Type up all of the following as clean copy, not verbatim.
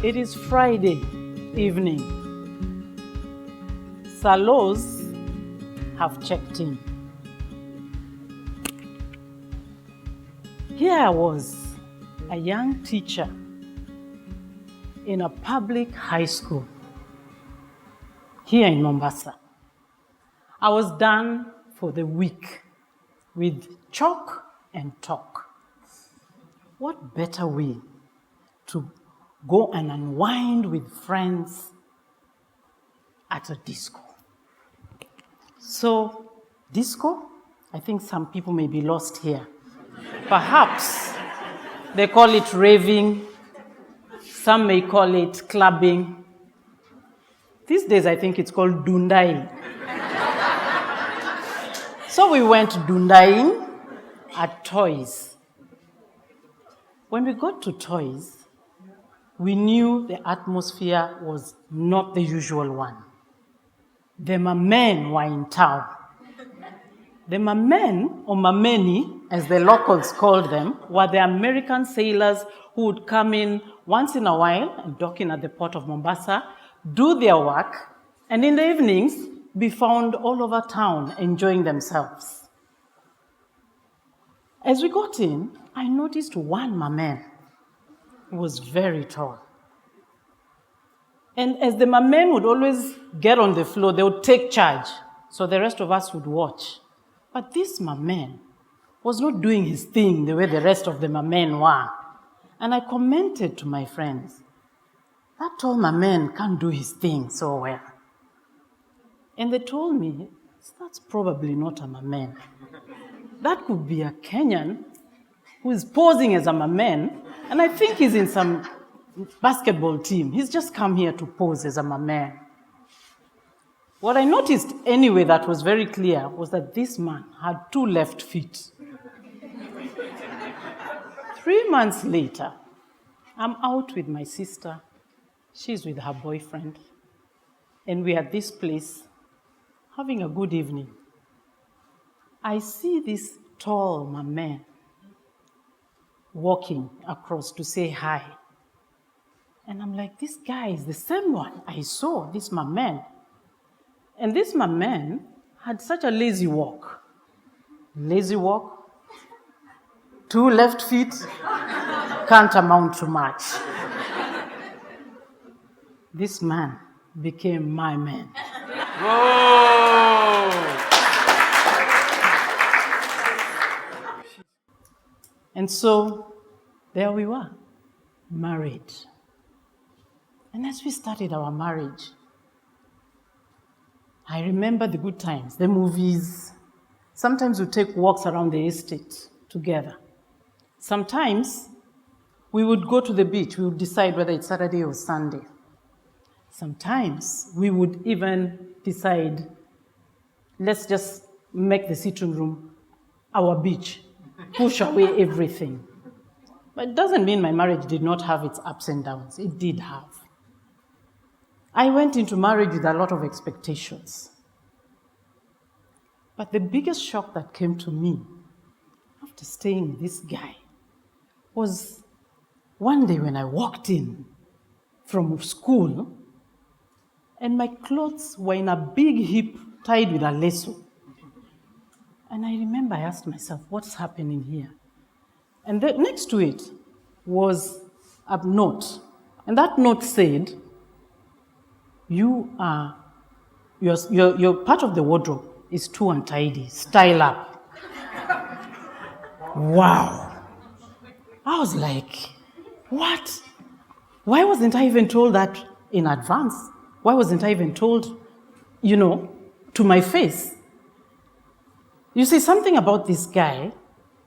It is Friday evening. Salos have checked in. Here I was, a young teacher in a public high school here in Mombasa. I was done for the week with chalk and talk. What better way to go and unwind with friends at a disco? So, disco, I think some people may be lost here. Perhaps they call it raving, some may call it clubbing. These days, I think it's called dundai. So we went dundaing at Toys. When we got to Toys, we knew the atmosphere was not the usual one. The mamen were in town. The mamen, or mameni, as the locals called them, were the American sailors who would come in once in a while and dock in at the port of Mombasa, do their work, and in the evenings, be found all over town enjoying themselves. As we got in, I noticed one mamen who was very tall. And as the mamen would always get on the floor, they would take charge, so the rest of us would watch. But this mamen was not doing his thing the way the rest of the mamen were. And I commented to my friends, that tall mamen can't do his thing so well. And they told me, that's probably not a mamen. That could be a Kenyan who is posing as a mamen, and I think he's in some basketball team. He's just come here to pose as a mamen. What I noticed anyway that was very clear was that this man had 2 left feet. 3 months later, I'm out with my sister. She's with her boyfriend. And we're at this place having a good evening. I see this tall mamen walking across to say hi. And I'm like, this guy is the same one I saw, this mamen. And this mamen had such a lazy walk. Lazy walk, 2 left feet, can't amount to much. This man became my man. Whoa! And so there we were, married. And as we started our marriage, I remember the good times, the movies. Sometimes we take walks around the estate together. Sometimes we would go to the beach. We would decide whether it's Saturday or Sunday. Sometimes we would even decide, let's just make the sitting room our beach, push away everything. But it doesn't mean my marriage did not have its ups and downs. It did have. I went into marriage with a lot of expectations. But the biggest shock that came to me after staying with this guy was one day when I walked in from school and my clothes were in a big heap tied with a lasso. And I remember I asked myself, what's happening here? And next to it was a note. And that note said, your part of the wardrobe is too untidy. Style up. Wow. I was like, what? Why wasn't I even told that in advance? Why wasn't I even told, to my face? You see, something about this guy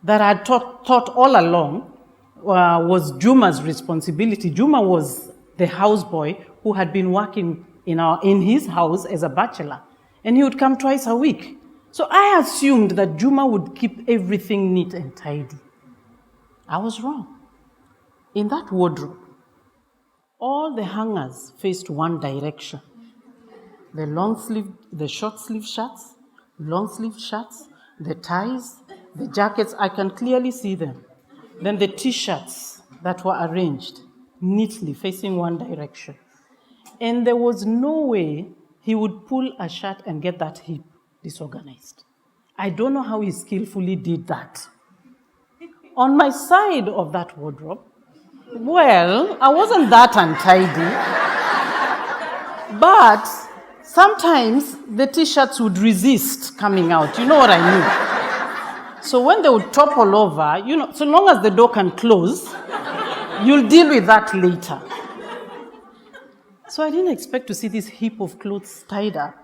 that I had thought all along was Juma's responsibility. Juma was the houseboy who had been working in his house as a bachelor, and he would come twice a week. So I assumed that Juma would keep everything neat and tidy. I was wrong. In that wardrobe, all the hangers faced one direction. The short sleeve shirts, long sleeve shirts, the ties, the jackets, I can clearly see them. Then the t-shirts that were arranged, neatly facing one direction. And there was no way he would pull a shirt and get that hip disorganized. I don't know how he skillfully did that. On my side of that wardrobe, well, I wasn't that untidy, but sometimes the t-shirts would resist coming out. You know what I mean? So when they would topple over, so long as the door can close, you'll deal with that later. So I didn't expect to see this heap of clothes tied up.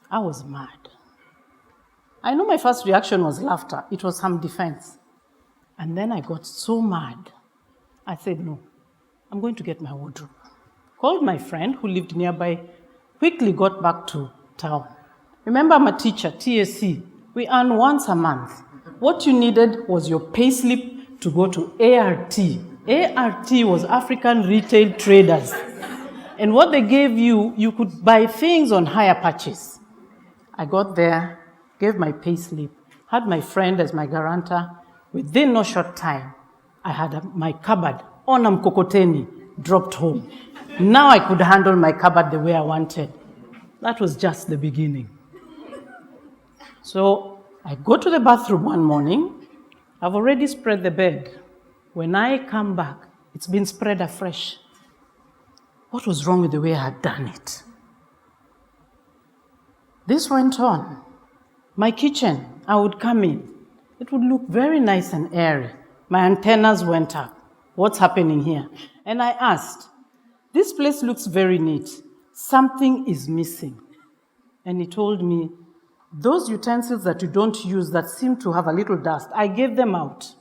I was mad. I know my first reaction was laughter. It was some defense. And then I got so mad. I said, no, I'm going to get my wardrobe. Called my friend who lived nearby, quickly got back to town. Remember, I'm a teacher, TSC. We earn once a month. What you needed was your payslip to go to ART. ART was African Retail Traders. And what they gave you, you could buy things on hire purchase. I got there, gave my payslip, had my friend as my guarantor. Within no short time, I had my cupboard on a mkokoteni dropped home. Now I could handle my cupboard the way I wanted. That was just the beginning. So I go to the bathroom one morning. I've already spread the bed. When I come back, it's been spread afresh. What was wrong with the way I had done it? This went on. My kitchen, I would come in. It would look very nice and airy. My antennas went up. What's happening here? And I asked, this place looks very neat. Something is missing. And he told me, those utensils that you don't use that seem to have a little dust, I gave them out.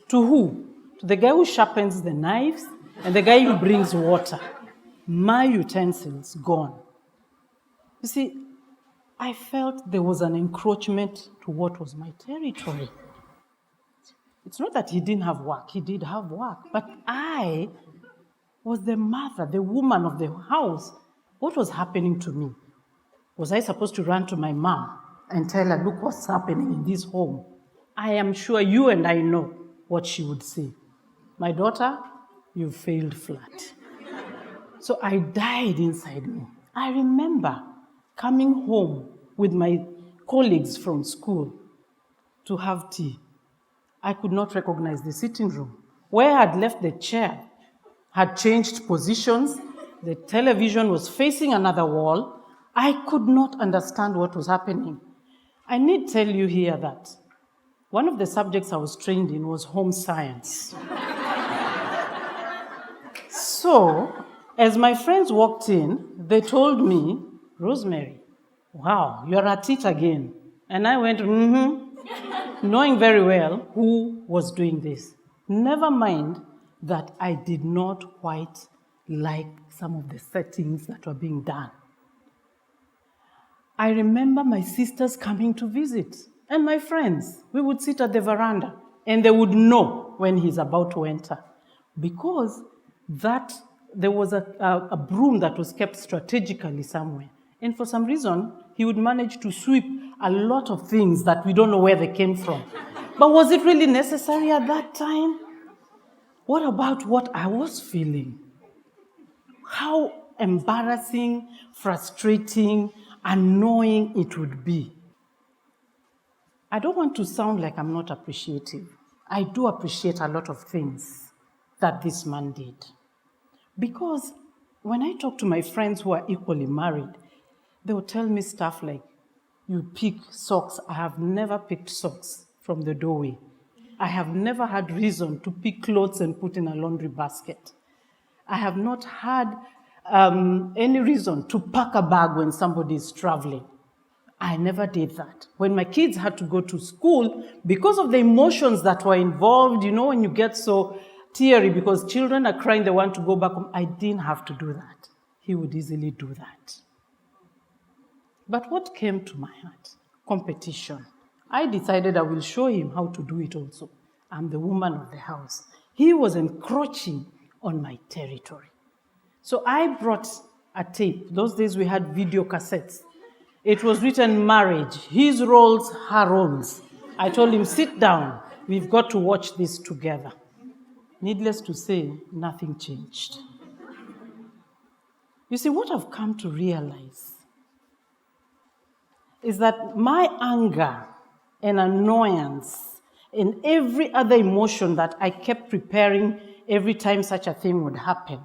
To who? To the guy who sharpens the knives and the guy who brings water. My utensils gone. You see, I felt there was an encroachment to what was my territory. It's not that he didn't have work. He did have work. But I was the mother, the woman of the house. What was happening to me? Was I supposed to run to my mom and tell her, look what's happening in this home? I am sure you and I know what she would say. My daughter, you failed flat. So I died inside me. I remember coming home with my colleagues from school to have tea. I could not recognize the sitting room. Where I had left the chair had changed positions. The television was facing another wall. I could not understand what was happening. I need tell you here that one of the subjects I was trained in was home science. So, as my friends walked in, they told me, Rosemary, wow, you're at it again. And I went, knowing very well who was doing this. Never mind that I did not quite like some of the settings that were being done. I remember my sisters coming to visit, and my friends. We would sit at the veranda, and they would know when he's about to enter, because there was a broom that was kept strategically somewhere. And for some reason, he would manage to sweep a lot of things that we don't know where they came from. But was it really necessary at that time? What about what I was feeling? How embarrassing, frustrating, annoying it would be. I don't want to sound like I'm not appreciative. I do appreciate a lot of things that this man did. Because when I talk to my friends who are equally married, they will tell me stuff like, you pick socks. I have never picked socks from the doorway. I have never had reason to pick clothes and put in a laundry basket. I have not had any reason to pack a bag when somebody is traveling. I never did that. When my kids had to go to school, because of the emotions that were involved, when you get so teary because children are crying, they want to go back home, I didn't have to do that. He would easily do that. But what came to my heart? Competition. I decided I will show him how to do it also. I'm the woman of the house. He was encroaching on my territory. So I brought a tape. Those days we had video cassettes. It was written marriage, his roles, her roles. I told him, sit down. We've got to watch this together. Needless to say, nothing changed. You see, what I've come to realize is that my anger and annoyance and every other emotion that I kept preparing every time such a thing would happen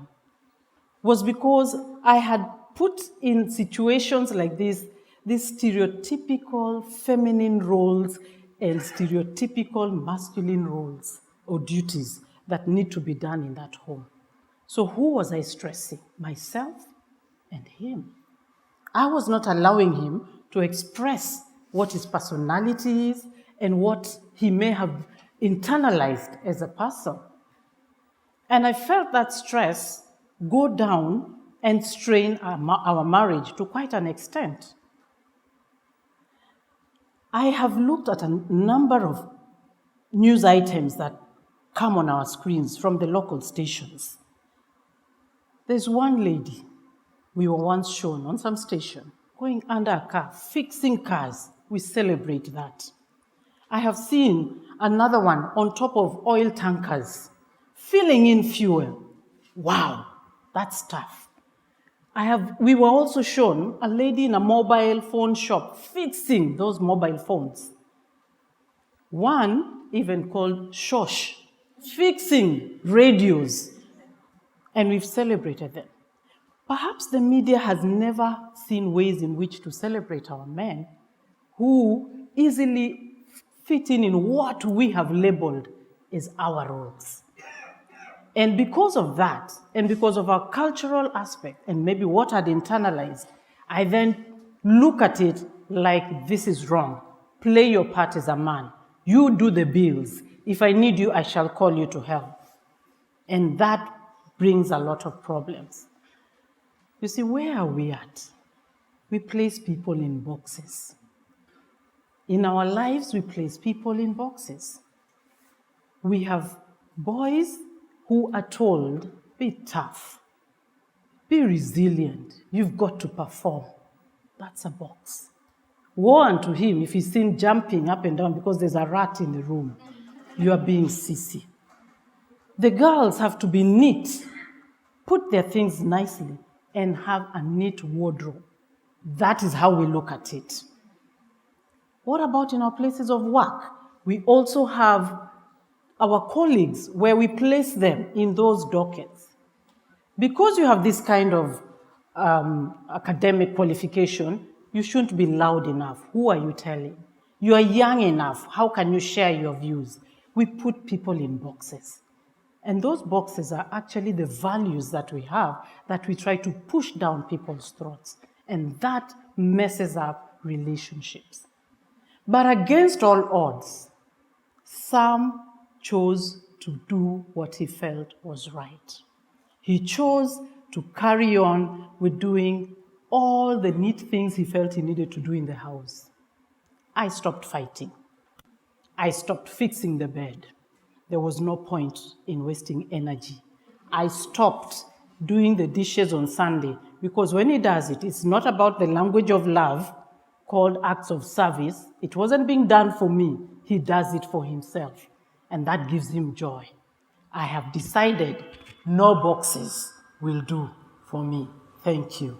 was because I had put in situations like this, these stereotypical feminine roles and stereotypical masculine roles or duties that need to be done in that home. So who was I stressing? Myself and him. I was not allowing him to express what his personality is and what he may have internalized as a person. And I felt that stress go down and strain our marriage to quite an extent. I have looked at a number of news items that come on our screens from the local stations. There's one lady we were once shown on some station going under a car, fixing cars. We celebrate that. I have seen another one on top of oil tankers, filling in fuel. Wow, that's tough. We were also shown a lady in a mobile phone shop fixing those mobile phones. One even called Shosh, fixing radios. And we've celebrated them. Perhaps the media has never seen ways in which to celebrate our men who easily fit in what we have labeled as our roles. And because of that, and because of our cultural aspect, and maybe what I'd internalized, I then look at it like this is wrong. Play your part as a man. You do the bills. If I need you, I shall call you to help. And that brings a lot of problems. You see, where are we at? We place people in boxes. In our lives, we place people in boxes. We have boys who are told, be tough, be resilient, you've got to perform. That's a box. Woe unto him if he's seen jumping up and down because there's a rat in the room. You are being sissy. The girls have to be neat, put their things nicely, and have a neat wardrobe. That is how we look at it. What about in our places of work? We also have our colleagues where we place them in those dockets. Because you have this kind of academic qualification, you shouldn't be loud enough. Who are you telling? You are young enough. How can you share your views? We put people in boxes. And those boxes are actually the values that we have that we try to push down people's throats. And that messes up relationships. But against all odds, Sam chose to do what he felt was right. He chose to carry on with doing all the neat things he felt he needed to do in the house. I stopped fighting. I stopped fixing the bed. There was no point in wasting energy. I stopped doing the dishes on Sunday because when he does it, it's not about the language of love called acts of service. It wasn't being done for me. He does it for himself. And that gives him joy. I have decided no boxes will do for me. Thank you.